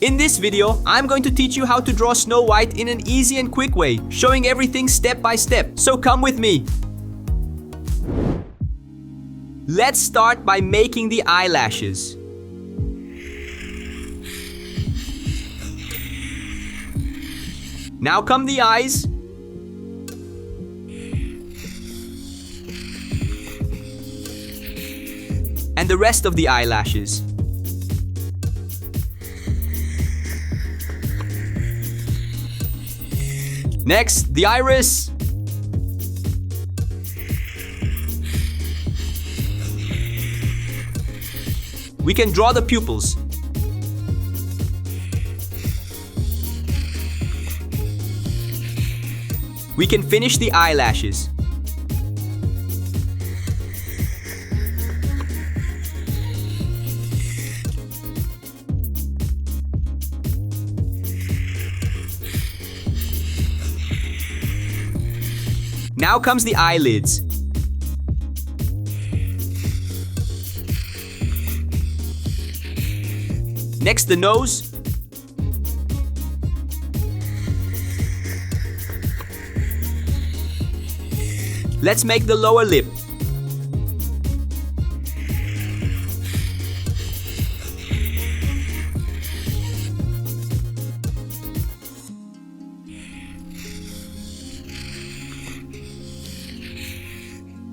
In this video, I'm going to teach you how to draw Snow White in an easy and quick way, showing everything step by step. So come with me. Let's start by making the eyelashes. Now come the eyes. And the rest of the eyelashes. Next, the iris. We can draw the pupils. We can finish the eyelashes. Now comes the eyelids. Next, the nose. Let's make the lower lip.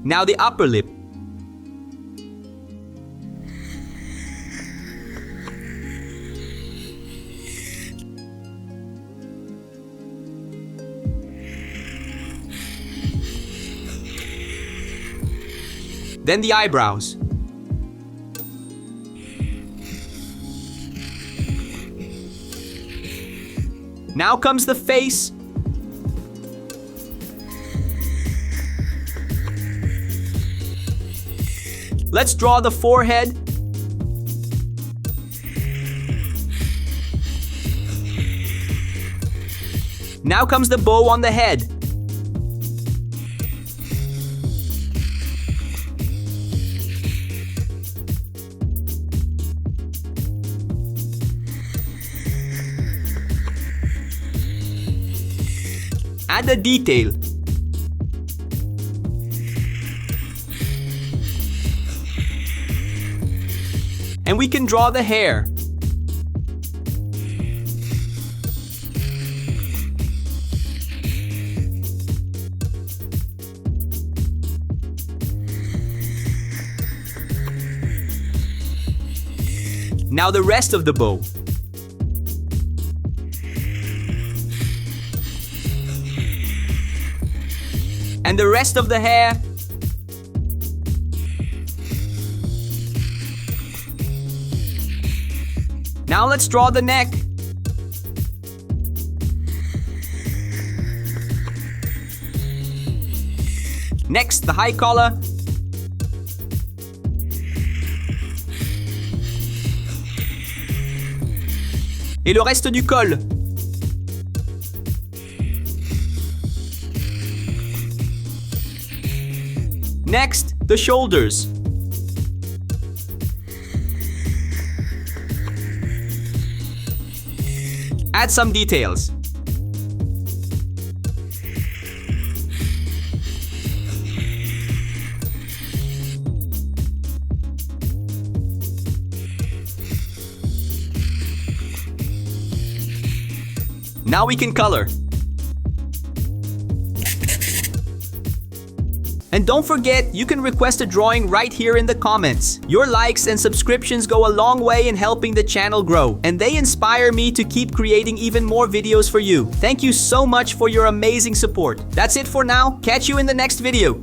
Now the upper lip. Then the eyebrows. Now comes the face. Let's draw the forehead. Now comes the bow on the head. Add a detail. And we can draw the hair. Now the rest of the bow. And the rest of the hair. Now let's draw the neck. Next, the high collar. Et le reste du col. Next, the shoulders. Add some details. Now we can color. And don't forget, you can request a drawing right here in the comments. Your likes and subscriptions go a long way in helping the channel grow, and they inspire me to keep creating even more videos for you. Thank you so much for your amazing support. That's it for now. Catch you in the next video.